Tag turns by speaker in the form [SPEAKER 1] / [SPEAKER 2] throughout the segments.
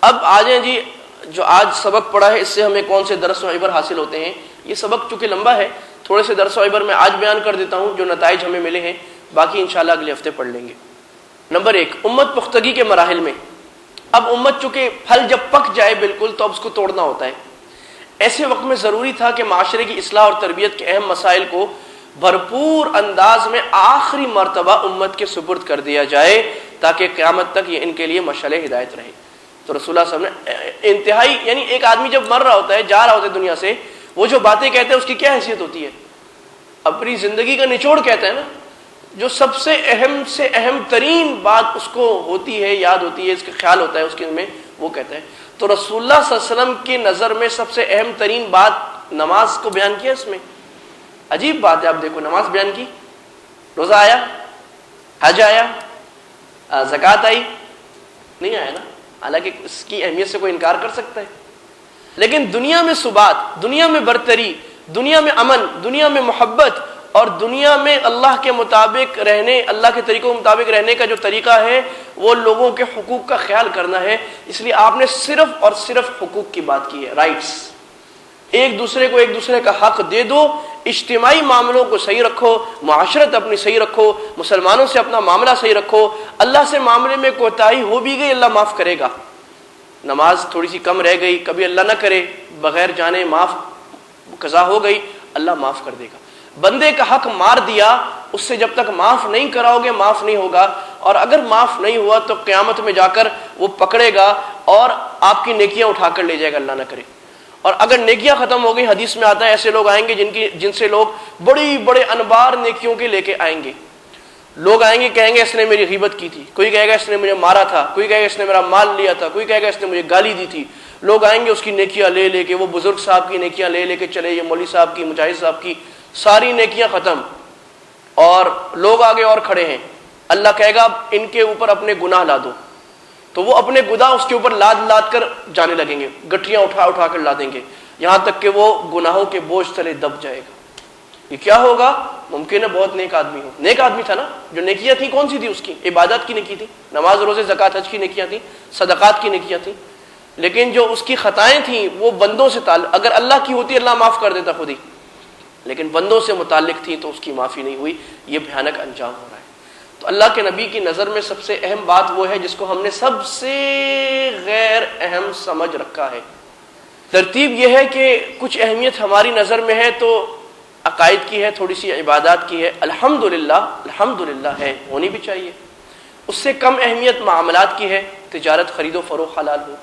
[SPEAKER 1] اب آ جائیں جی، جو آج سبق پڑھا ہے اس سے ہمیں کون سے درس و عبر حاصل ہوتے ہیں. یہ سبق چونکہ لمبا ہے، تھوڑے سے درس و عبر میں آج بیان کر دیتا ہوں جو نتائج ہمیں ملے ہیں، باقی انشاءاللہ اگلے ہفتے پڑھ لیں گے. نمبر 1، امت پختگی کے مراحل میں. اب امت چونکہ پھل جب پک جائے بالکل تو اب اس کو توڑنا ہوتا ہے. ایسے وقت میں ضروری تھا کہ معاشرے کی اصلاح اور تربیت کے اہم مسائل کو بھرپور انداز میں آخری مرتبہ امت کے سپرد کر دیا جائے تاکہ قیامت تک یہ ان کے لیے مشعل ہدایت رہے. تو رسول اللہ صلی اللہ علیہ وسلم نے انتہائی، یعنی ایک آدمی جب مر رہا ہوتا ہے، جا رہا ہوتا ہے دنیا سے، وہ جو باتیں کہتے ہیں اس کی کیا حیثیت ہوتی ہے؟ اپنی زندگی کا نچوڑ کہتے ہیں نا، جو سب سے اہم ترین بات اس کو ہوتی ہے، یاد ہوتی ہے، اس کا خیال ہوتا ہے اس کے میں، وہ کہتا ہے. تو رسول اللہ صلی اللہ علیہ وسلم کی نظر میں سب سے اہم ترین بات نماز کو بیان کیا اس میں. عجیب بات ہے، آپ دیکھو نماز بیان کی، روزہ آیا، حج آیا، زکوٰۃ آئی، نہیں آیا نا. حالانکہ اس کی اہمیت سے کوئی انکار کر سکتا ہے، لیکن دنیا میں ثبات، دنیا میں برتری، دنیا میں امن، دنیا میں محبت اور دنیا میں اللہ کے مطابق رہنے، اللہ کے طریقوں کے مطابق رہنے کا جو طریقہ ہے وہ لوگوں کے حقوق کا خیال کرنا ہے. اس لیے آپ نے صرف اور صرف حقوق کی بات کی ہے، رائٹس. ایک دوسرے کو ایک دوسرے کا حق دے دو، اجتماعی معاملوں کو صحیح رکھو، معاشرت اپنی صحیح رکھو، مسلمانوں سے اپنا معاملہ صحیح رکھو. اللہ سے معاملے میں کوتاہی ہو بھی گئی اللہ معاف کرے گا. نماز تھوڑی سی کم رہ گئی، کبھی اللہ نہ کرے بغیر جانے معاف قضا ہو گئی، اللہ معاف کر دے گا. بندے کا حق مار دیا، اس سے جب تک معاف نہیں کراؤ گے معاف نہیں ہوگا، اور اگر معاف نہیں ہوا تو قیامت میں جا کر وہ پکڑے گا اور آپ کی نیکیاں اٹھا کر لے جائے گا، اللہ نہ کرے. اور اگر نیکیاں ختم ہو گئی، حدیث میں آتا ہے ایسے لوگ آئیں گے جن سے لوگ بڑے انبار نیکیوں کے لے کے آئیں گے. لوگ آئیں گے کہیں گے اس نے میری غیبت کی تھی، کوئی کہے گا اس نے مجھے مارا تھا، کوئی کہے گا اس نے میرا مال لیا تھا، کوئی کہے گا اس نے مجھے گالی دی تھی. لوگ آئیں گے اس کی نیکیاں لے لے کے، وہ بزرگ صاحب کی نیکیاں لے لے کے چلے، یہ مولوی صاحب کی، مجاہد صاحب کی، ساری نیکیاں ختم. اور لوگ آگے اور کھڑے ہیں، اللہ کہے گا ان کے اوپر اپنے گناہ لا دو. تو وہ اپنے گناہ اس کے اوپر لاد کر جانے لگیں گے، گٹھیاں اٹھا کر لا دیں گے، یہاں تک کہ وہ گناہوں کے بوجھ تلے دب جائے گا. یہ کیا ہوگا؟ ممکن ہے بہت نیک آدمی ہو، نیک آدمی تھا نا، جو نیکیاں تھیں کون سی تھی اس کی؟ عبادات کی نیکی تھی، نماز روزے زکوٰۃ حج کی نیکیاں تھیں، صدقات کی نیکیاں تھیں. لیکن جو اس کی خطائیں تھیں وہ بندوں سے تعلق، اگر اللہ کی ہوتی اللہ معاف کر دیتا خود ہی، لیکن بندوں سے متعلق تھی تو اس کی معافی نہیں ہوئی. یہ بھیانک انجام ہو رہا ہے. تو اللہ کے نبی کی نظر میں سب سے اہم بات وہ ہے جس کو ہم نے سب سے غیر اہم سمجھ رکھا ہے. ترتیب یہ ہے کہ کچھ اہمیت ہماری نظر میں ہے تو عقائد کی ہے، تھوڑی سی عبادات کی ہے، الحمدللہ ہے، ہونی بھی چاہیے. اس سے کم اہمیت معاملات کی ہے، تجارت خرید و فروخت حلال ہو.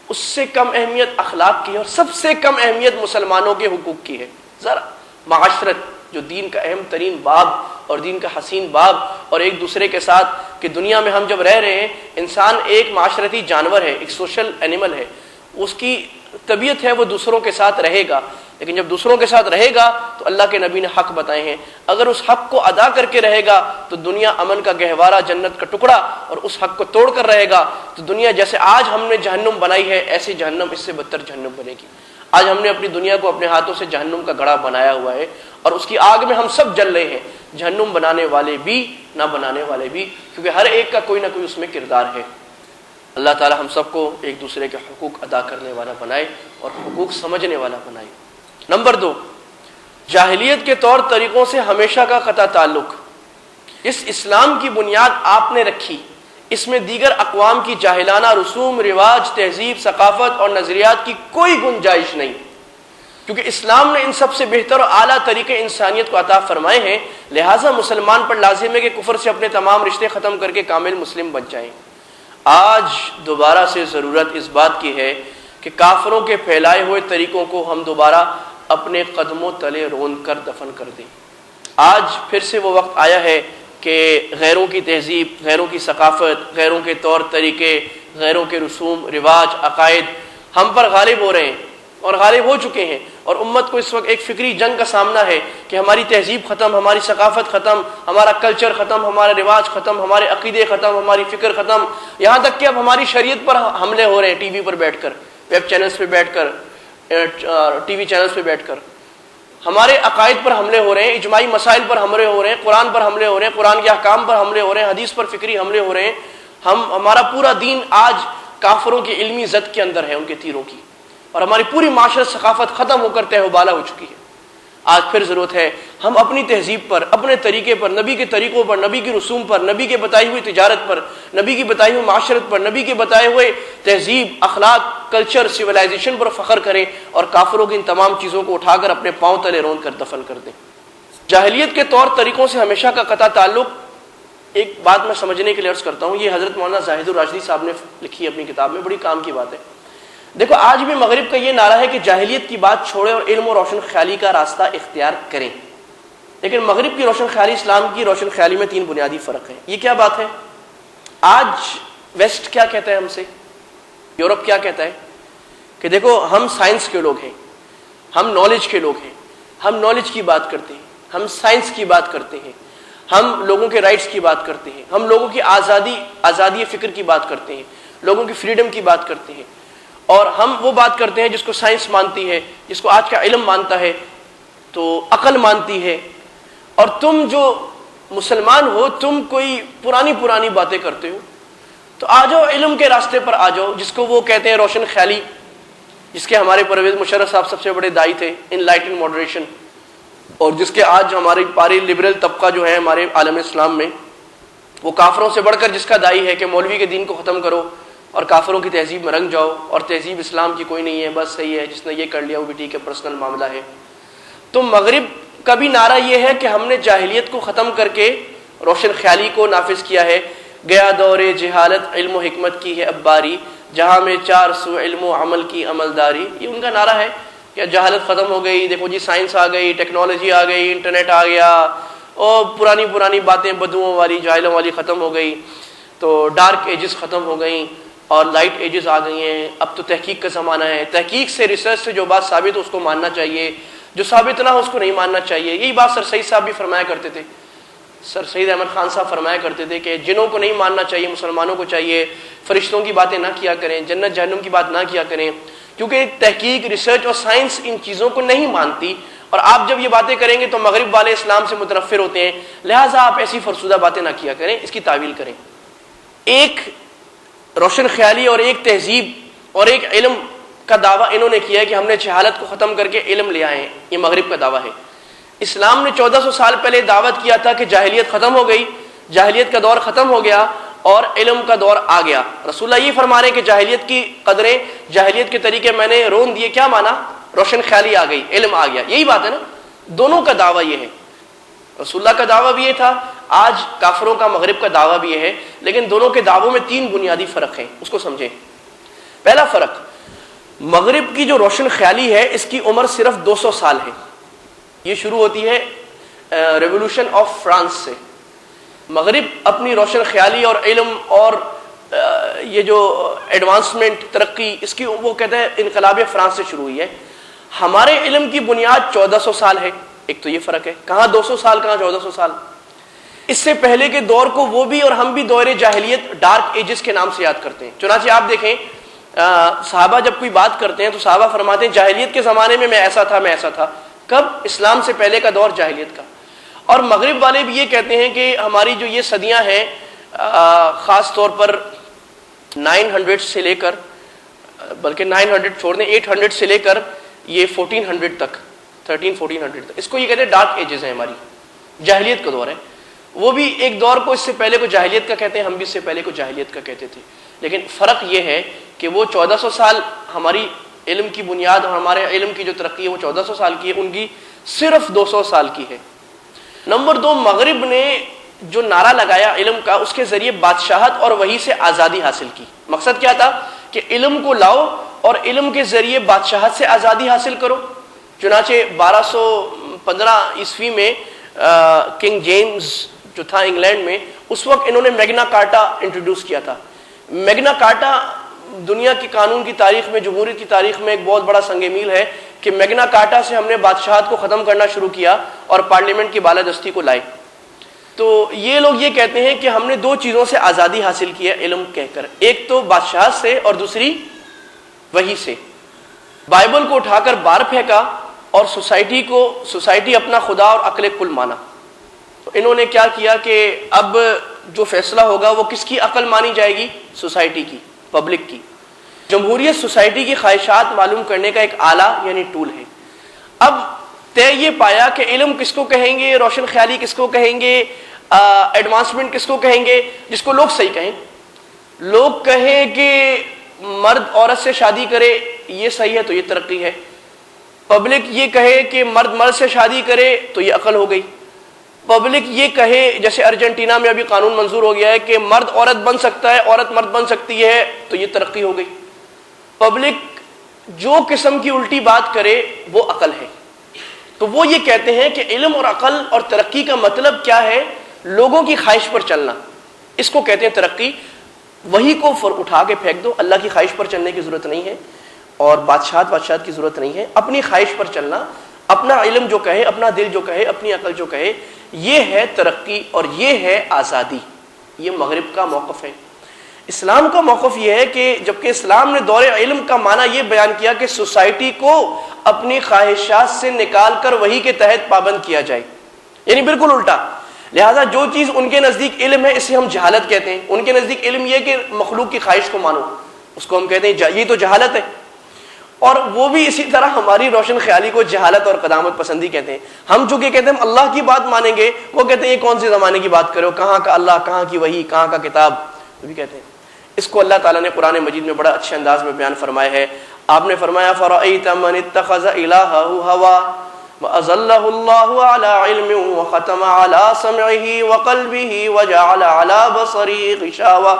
[SPEAKER 1] اس سے کم اہمیت اخلاق کی ہے، اور سب سے کم اہمیت مسلمانوں کے حقوق کی ہے. ذرا معاشرت جو دین کا اہم ترین باب اور دین کا حسین باب، اور ایک دوسرے کے ساتھ کہ دنیا میں ہم جب رہ رہے ہیں، انسان ایک معاشرتی جانور ہے، ایک سوشل اینیمل ہے. اس کی طبیعت ہے وہ دوسروں کے ساتھ رہے گا، لیکن جب دوسروں کے ساتھ رہے گا تو اللہ کے نبی نے حق بتائے ہیں، اگر اس حق کو ادا کر کے رہے گا تو دنیا امن کا گہوارہ، جنت کا ٹکڑا، اور اس حق کو توڑ کر رہے گا تو دنیا جیسے آج ہم نے جہنم بنائی ہے ایسی جہنم اس سے بدتر جہنم بنے گی. آج ہم نے اپنی دنیا کو اپنے ہاتھوں سے جہنم کا گڑھا بنایا ہوا ہے، اور اس کی آگ میں ہم سب جل رہے ہیں، جہنم بنانے والے بھی نہ بنانے والے بھی، کیونکہ ہر ایک کا کوئی نہ کوئی اس میں کردار ہے. اللہ تعالی ہم سب کو ایک دوسرے کے حقوق ادا کرنے والا بنائے اور حقوق سمجھنے والا بنائے. نمبر 2، جاہلیت کے طور طریقوں سے ہمیشہ کا قطع تعلق. اس اسلام کی بنیاد آپ نے رکھی، اس میں دیگر اقوام کی جاہلانہ رسوم، رواج، تہذیب، ثقافت اور نظریات کی کوئی گنجائش نہیں، کیونکہ اسلام نے ان سب سے بہتر اور اعلیٰ طریقے انسانیت کو عطا فرمائے ہیں. لہٰذا مسلمان پر لازم ہے کہ کفر سے اپنے تمام رشتے ختم کر کے کامل مسلم بن جائیں. آج دوبارہ سے ضرورت اس بات کی ہے کہ کافروں کے پھیلائے ہوئے طریقوں کو ہم دوبارہ اپنے قدموں تلے رون کر دفن کر دیں. آج پھر سے وہ وقت آیا ہے کہ غیروں کی تہذیب، غیروں کی ثقافت، غیروں کے طور طریقے، غیروں کے رسوم، رواج، عقائد ہم پر غالب ہو رہے ہیں اور غالب ہو چکے ہیں، اور امت کو اس وقت ایک فکری جنگ کا سامنا ہے کہ ہماری تہذیب ختم، ہماری ثقافت ختم، ہمارا کلچر ختم، ہمارے رواج ختم، ہمارے عقیدے ختم، ہماری فکر ختم، یہاں تک کہ اب ہماری شریعت پر حملے ہو رہے ہیں، ٹی وی پر بیٹھ کر، ویب چینلز پہ بیٹھ کر، ٹی وی چینلز پہ بیٹھ کر ہمارے عقائد پر حملے ہو رہے ہیں، اجماعی مسائل پر حملے ہو رہے ہیں، قرآن پر حملے ہو رہے ہیں، قرآن کے احکام پر حملے ہو رہے ہیں، حدیث پر فکری حملے ہو رہے ہیں. ہمارا پورا دین آج کافروں کی علمی زد کے اندر ہے، ان کے تیروں کی، اور ہماری پوری معاشرت ثقافت ختم ہو کر تہ و بالا ہو چکی ہے۔ آج پھر ضرورت ہے ہم اپنی تہذیب پر، اپنے طریقے پر، نبی کے طریقوں پر، نبی کی رسوم پر، نبی کے بتائی ہوئی تجارت پر، نبی کی بتائی ہوئی معاشرت پر، نبی کے بتائے ہوئے تہذیب، اخلاق، کلچر، سویلائزیشن پر فخر کریں، اور کافروں کی ان تمام چیزوں کو اٹھا کر اپنے پاؤں تلے رون کر دفن کر دیں۔ جاہلیت کے طور طریقوں سے ہمیشہ کا قطع تعلق، ایک بات میں سمجھنے کے لیے عرض کرتا ہوں، یہ حضرت مولانا زاہد الراشدی صاحب نے لکھی ہے اپنی کتاب میں، بڑی کام کی بات ہے۔ دیکھو آج بھی مغرب کا یہ نعرہ ہے کہ جاہلیت کی بات چھوڑیں اور علم و روشن خیالی کا راستہ اختیار کریں، لیکن مغرب کی روشن خیالی اسلام کی روشن خیالی میں تین بنیادی فرق ہیں۔ یہ کیا بات ہے؟ آج ویسٹ کیا کہتا ہے ہم سے، یورپ کیا کہتا ہے کہ دیکھو ہم سائنس کے لوگ ہیں، ہم نالج کے لوگ ہیں، ہم نالج کی بات کرتے ہیں، ہم سائنس کی بات کرتے ہیں، ہم لوگوں کے رائٹس کی بات کرتے ہیں، ہم لوگوں کی آزادی فکر کی بات کرتے ہیں، لوگوں کی فریڈم کی بات کرتے ہیں، اور ہم وہ بات کرتے ہیں جس کو سائنس مانتی ہے، جس کو آج کا علم مانتا ہے، تو عقل مانتی ہے، اور تم جو مسلمان ہو تم کوئی پرانی باتیں کرتے ہو، تو آ جاؤ علم کے راستے پر آ جاؤ، جس کو وہ کہتے ہیں روشن خیالی، جس کے ہمارے پرویز مشرف صاحب سب سے بڑے دائی تھے، انلائٹن ماڈریشن، اور جس کے آج ہماری پاری لبرل طبقہ جو ہے ہمارے عالم اسلام میں، وہ کافروں سے بڑھ کر جس کا دائی ہے کہ مولوی کے دین کو ختم کرو اور کافروں کی تہذیب میں رنگ جاؤ، اور تہذیب اسلام کی کوئی نہیں ہے، بس صحیح ہے، جس نے یہ کر لیا وہ بھی ٹھیک ہے، پرسنل معاملہ ہے۔ تو مغرب کا بھی نعرہ یہ ہے کہ ہم نے جاہلیت کو ختم کر کے روشن خیالی کو نافذ کیا ہے۔ گیا دور جہالت علم و حکمت کی ہے اب باری، جہاں میں چار سو علم و عمل کی عملداری، یہ ان کا نعرہ ہے کہ جہالت ختم ہو گئی، دیکھو جی سائنس آ گئی، ٹیکنالوجی آ گئی، انٹرنیٹ آ گیا، اور پرانی باتیں بدوؤں والی جاہلوں والی ختم ہو گئی، تو ڈارک ایجز ختم ہو گئیں اور لائٹ ایجز آ گئی ہیں، اب تو تحقیق کا زمانہ ہے، تحقیق سے، ریسرچ سے جو بات ثابت ہو اس کو ماننا چاہیے، جو ثابت نہ ہو اس کو نہیں ماننا چاہیے۔ یہی بات سر سید صاحب بھی فرمایا کرتے تھے، سر سید احمد خان صاحب فرمایا کرتے تھے کہ جنوں کو نہیں ماننا چاہیے، مسلمانوں کو چاہیے فرشتوں کی باتیں نہ کیا کریں، جنت جہنم کی بات نہ کیا کریں، کیونکہ تحقیق، ریسرچ اور سائنس ان چیزوں کو نہیں مانتی، اور آپ جب یہ باتیں کریں گے تو مغرب والے اسلام سے متنفر ہوتے ہیں، لہٰذا آپ ایسی فرسودہ باتیں نہ کیا کریں، اس کی تعویل کریں۔ ایک روشن خیالی اور ایک تہذیب اور ایک علم کا دعویٰ انہوں نے کیا ہے کہ ہم نے جہالت کو ختم کر کے علم لے آئے ہیں، یہ مغرب کا دعویٰ ہے۔ اسلام نے 1400 سال پہلے دعوت کیا تھا کہ جاہلیت ختم ہو گئی، جاہلیت کا دور ختم ہو گیا اور علم کا دور آ گیا۔ رسول اللہ یہ فرما رہے ہیں کہ جاہلیت کی قدریں، جاہلیت کے طریقے میں نے رون دیے، کیا مانا؟ روشن خیالی آ گئی، علم آ گیا، یہی بات ہے نا۔ دونوں کا دعویٰ یہ ہے، رسول اللہ کا دعویٰ بھی یہ تھا، آج کافروں کا مغرب کا دعویٰ بھی یہ ہے، لیکن دونوں کے دعووں میں تین بنیادی فرق ہیں، اس کو سمجھیں۔ پہلا فرق، مغرب کی جو روشن خیالی ہے اس کی عمر صرف 200 سال ہے، یہ شروع ہوتی ہے ریولوشن آف فرانس سے۔ مغرب اپنی روشن خیالی اور علم اور یہ جو ایڈوانسمنٹ، ترقی، اس کی وہ کہتے ہیں انقلاب فرانس سے شروع ہوئی ہے۔ ہمارے علم کی بنیاد 1400 سال ہے، ایک تو یہ فرق ہے، کہاں 200 سال کہاں 1400 سال۔ اس سے پہلے کے دور کو وہ بھی اور ہم بھی دور جاہلیت، ڈارک ایجز کے نام سے یاد کرتے ہیں۔ چنانچہ آپ دیکھیں صحابہ جب کوئی بات کرتے ہیں تو صحابہ فرماتے ہیں جاہلیت کے زمانے میں ایسا تھا، میں ایسا تھا۔ کب؟ اسلام سے پہلے کا دور جاہلیت کا۔ اور مغرب والے بھی یہ کہتے ہیں کہ ہماری جو یہ صدیاں ہیں، خاص طور پر 900 سے لے کر، بلکہ 900 چھوڑ دیں، 800 سے لے کر یہ 1400 تک، 1300-1400 تک، اس کو یہ کہتے ہیں ڈارک ایجز ہیں، ہماری جاہلیت کا دور ہے۔ وہ بھی ایک دور کو اس سے پہلے کو جاہلیت کا کہتے ہیں، ہم بھی اس سے پہلے کو جاہلیت کا کہتے تھے، لیکن فرق یہ ہے کہ وہ 1400 سال ہماری علم کی بنیاد اور ہمارے علم کی جو ترقی ہے وہ 1400 سال کی ہے، ان کی صرف 200 سال کی ہے۔ نمبر 2، مغرب نے جو نعرہ لگایا علم کا، اس کے ذریعے بادشاہت اور وحی سے آزادی حاصل کی۔ مقصد کیا تھا؟ کہ علم کو لاؤ اور علم کے ذریعے بادشاہت سے آزادی حاصل کرو۔ چنانچہ 1215 عیسوی میں کنگ جیمز جو تھا انگلینڈ میں، اس وقت انہوں نے میگنا کارٹا انٹروڈیوس کیا تھا۔ میگنا کارٹا دنیا کی قانون کی تاریخ میں، جمہوریت کی تاریخ میں ایک بہت بڑا سنگ میل ہے کہ میگنا کارٹا سے ہم نے بادشاہت کو ختم کرنا شروع کیا اور پارلیمنٹ کی بالادستی کو لائے۔ تو یہ لوگ یہ کہتے ہیں کہ ہم نے دو چیزوں سے آزادی حاصل کی ہے علم کہہ کر، ایک تو بادشاہت سے اور دوسری وحی سے۔ بائبل کو اٹھا کر باہر پھینکا اور سوسائٹی اپنا خدا اور عقل کل مانا۔ تو انہوں نے کیا کیا کہ اب جو فیصلہ ہوگا وہ کس کی عقل مانی جائے گی؟ سوسائٹی کی، پبلک کی۔ جمہوریت سوسائٹی کی خواہشات معلوم کرنے کا ایک آلہ یعنی ٹول ہے۔ اب طے یہ پایا کہ علم کس کو کہیں گے، روشن خیالی کس کو کہیں گے، ایڈوانسمنٹ کس کو کہیں گے، جس کو لوگ صحیح کہیں۔ لوگ کہیں کہ مرد عورت سے شادی کرے یہ صحیح ہے تو یہ ترقی ہے، پبلک یہ کہے کہ مرد مرد سے شادی کرے تو یہ عقل ہو گئی، پبلک یہ کہے جیسے ارجنٹینا میں ابھی قانون منظور ہو گیا ہے کہ مرد عورت بن سکتا ہے، عورت مرد بن سکتی ہے تو یہ ترقی ہو گئی۔ پبلک جو قسم کی الٹی بات کرے وہ عقل ہے۔ تو وہ یہ کہتے ہیں کہ علم اور عقل اور ترقی کا مطلب کیا ہے؟ لوگوں کی خواہش پر چلنا، اس کو کہتے ہیں ترقی۔ وہی کو اٹھا کے پھینک دو، اللہ کی خواہش پر چلنے کی ضرورت نہیں ہے اور بادشاہت کی ضرورت نہیں ہے، اپنی خواہش پر چلنا، اپنا علم جو کہے، اپنا دل جو کہے، اپنی عقل جو کہے، یہ ہے ترقی اور یہ ہے آزادی۔ یہ مغرب کا موقف ہے۔ اسلام کا موقف یہ ہے کہ جبکہ اسلام نے دور علم کا معنی یہ بیان کیا کہ سوسائٹی کو اپنی خواہشات سے نکال کر وہی کے تحت پابند کیا جائے، یعنی بالکل الٹا۔ لہٰذا جو چیز ان کے نزدیک علم ہے اسے ہم جہالت کہتے ہیں۔ ان کے نزدیک علم یہ کہ مخلوق کی خواہش کو مانو، اس کو ہم کہتے ہیں یہ تو جہالت ہے۔ اور وہ بھی اسی طرح ہماری روشن خیالی کو جہالت اور قدامت پسندی کہتے ہیں۔ ہم چونکہ کہتے ہیں ہم اللہ کی بات مانیں گے، وہ کہتے ہیں یہ کون سے زمانے کی بات کرو، کہاں کا اللہ، کہاں کی وحی، کہاں کا کتاب، وہ بھی کہتے ہیں۔ اس کو اللہ تعالیٰ نے قرآن مجید میں بڑا اچھے انداز میں بیان فرمایا ہے۔ آپ نے فرمایا فَرَأَيْتَ مَنِ اتَّخَذَ إِلَٰهَهُ هَوَاهُ وَأَضَلَّهُ اللَّهُ عَلَىٰ عِلْمٍ وَخَتَمَ عَلَىٰ سَمْعِهِ وَقَلْبِهِ وَجَعَلَ عَلَىٰ بَصَرِهِ غِشَاوَةً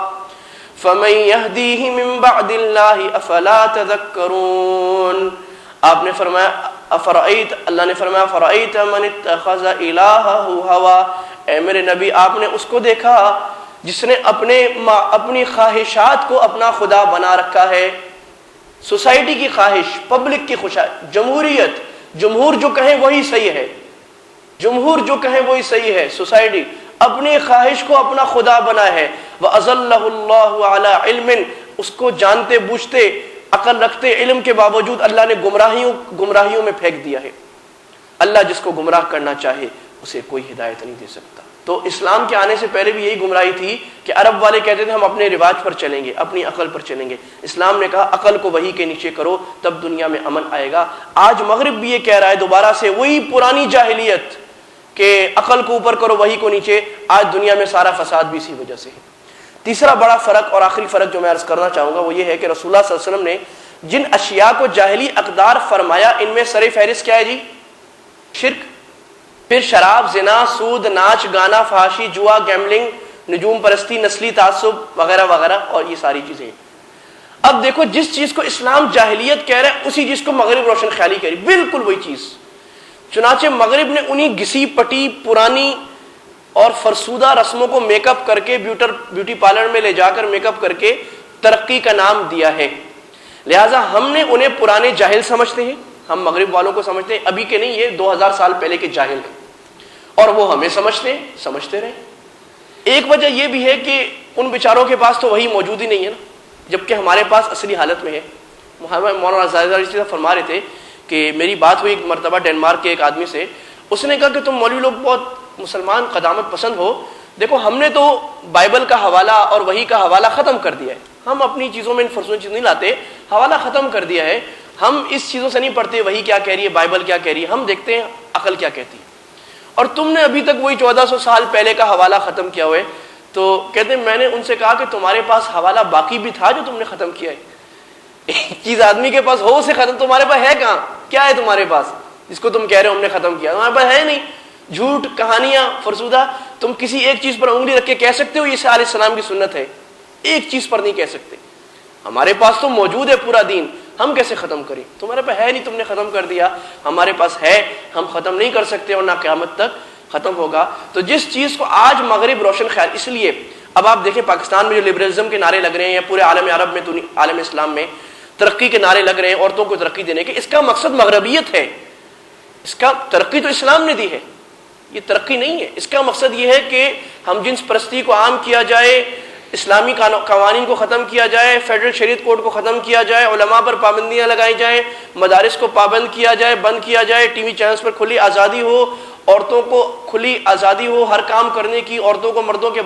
[SPEAKER 1] فَمَن يَهْدِيهِ مِن بَعْدِ اللَّهِ أَفَلَا تَذَكَّرُونَ۔ آپ نے فرمایا اللہ نے فرمایا فَرَأَيْتَ مَنِ اتَّخَذَ إِلَٰهَهُ هَوَاهُ، اے میرے نبی آپ نے اس کو دیکھا جس نے اپنی خواہشات کو اپنا خدا بنا رکھا ہے۔ سوسائٹی کی خواہش، پبلک کی خواہش، جمہوریت، جمہور جو کہیں وہی صحیح ہے، جمہور جو کہیں وہی صحیح ہے۔ سوسائٹی اپنی خواہش کو اپنا خدا بنا ہے۔ وَأَضَلَّهُ اللَّهُ عَلَىٰ عِلْمٍ، اس کو جانتے بوجھتے عقل رکھتے علم کے باوجود اللہ نے گمراہیوں میں پھینک دیا ہے۔ اللہ جس کو گمراہ کرنا چاہے اسے کوئی ہدایت نہیں دے سکتا۔ تو اسلام کے آنے سے پہلے بھی یہی گمراہی تھی کہ عرب والے کہتے تھے ہم اپنے رواج پر چلیں گے، اپنی عقل پر چلیں گے۔ اسلام نے کہا عقل کو وحی کے نیچے کرو تب دنیا میں امن آئے گا۔ آج مغرب بھی یہ کہہ رہا ہے دوبارہ سے وہی پرانی جاہلیت کہ عقل کو اوپر کرو وحی کو نیچے۔ آج دنیا میں سارا فساد بھی اسی وجہ سے ہے۔ تیسرا بڑا فرق اور آخری فرق جو میں عرض کرنا چاہوں گا وہ یہ ہے کہ رسول اللہ صلی اللہ علیہ وسلم نے جن اشیاء کو جاہلی اقدار فرمایا ان میں سر فہرست کیا ہے جی؟ شرک، پھر شراب، زنا، سود، ناچ گانا، فحاشی، جوا، گیملنگ، نجوم پرستی، نسلی تعصب وغیرہ وغیرہ، اور یہ ساری چیزیں۔ اب دیکھو جس چیز کو اسلام جاہلیت کہہ رہا ہے اسی چیز کو مغرب روشن خیالی کہہ رہی، بالکل وہی چیز۔ چنانچہ مغرب نے انہی گھسی پٹی پرانی اور فرسودہ رسموں کو میک اپ کر کے بیوٹی پارلر میں لے جا کر میک اپ کر کے ترقی کا نام دیا ہے۔ لہٰذا ہم نے انہیں پرانے جاہل سمجھتے ہیں، ہم مغرب والوں کو سمجھتے ہیں، ابھی کے نہیں، یہ 2000 سال پہلے کے جاہل ہیں، اور وہ ہمیں سمجھتے رہے۔ ایک وجہ یہ بھی ہے کہ ان بیچاروں کے پاس تو وہی موجود ہی نہیں ہے نا، جبکہ ہمارے پاس اصلی حالت میں ہے۔ مولانا زاہد فرما رہے تھے کہ میری بات ہوئی ایک مرتبہ ڈنمارک کے ایک آدمی سے، اس نے کہا کہ تم مولوی لوگ بہت مسلمان قدامت پسند ہو، دیکھو ہم نے تو بائبل کا حوالہ اور وحی کا حوالہ ختم کر دیا ہے، ہم اپنی چیزوں میں ان فرسودہ چیز نہیں لاتے، حوالہ ختم کر دیا ہے، ہم اس چیزوں سے نہیں پڑھتے وحی کیا کہہ رہی ہے، بائبل کیا کہہ رہی ہے، ہم دیکھتے ہیں عقل کیا کہتی ہے۔ اور تم نے ابھی تک وہی 1400 سال پہلے کا حوالہ ختم کیا ہوا ہے۔ تو کہتے ہیں میں نے ان سے کہا کہ تمہارے پاس حوالہ باقی بھی تھا جو تم نے ختم کیا ہے؟ ایک چیز آدمی کے پاس ہو اسے ختم، تمہارے پاس ہے کہاں؟ کیا ہے تمہارے پاس جس کو تم کہہ رہے ہو ہم نے ختم کیا؟ تمہارے پاس ہے نہیں۔ جھوٹ، کہانیاں، فرسودہ، تم کسی ایک چیز پر انگلی رکھ کے کہہ سکتے ہو یہ علیہ السلام کی سنت ہے؟ ایک چیز پر نہیں کہہ سکتے۔ ہمارے پاس تو موجود ہے پورا دین، ہم کیسے ختم کریں؟ تمہارے پاس ہے نہیں، تم نے ختم کر دیا، ہمارے پاس ہے، ہم ختم نہیں کر سکتے اور نہ قیامت تک ختم ہوگا۔ تو جس چیز کو آج مغرب روشن خیال، اس لیے اب آپ دیکھیں پاکستان میں جو لبرلزم کے نعرے لگ رہے ہیں یا پورے عالم عرب میں، عالم اسلام میں ترقی کے نعرے لگ رہے ہیں، عورتوں کو ترقی دینے کے، اس کا مقصد مغربیت ہے۔ اس کا ترقی تو اسلام نے دی ہے، یہ ترقی نہیں ہے۔ اس کا مقصد یہ ہے کہ ہم جنس پرستی کو عام کیا جائے، اسلامی قوانین کو ختم کیا جائے، فیڈرل شریعت کوڈ کو ختم کیا جائے، علماء پر پابندیاں لگائی جائیں، مدارس کو پابند کیا جائے، بند کیا جائے، ٹی وی چینلز پر کھلی آزادی ہو، عورتوں کو کھلی آزادی ہو ہر کام کرنے کی، عورتوں کو مردوں کے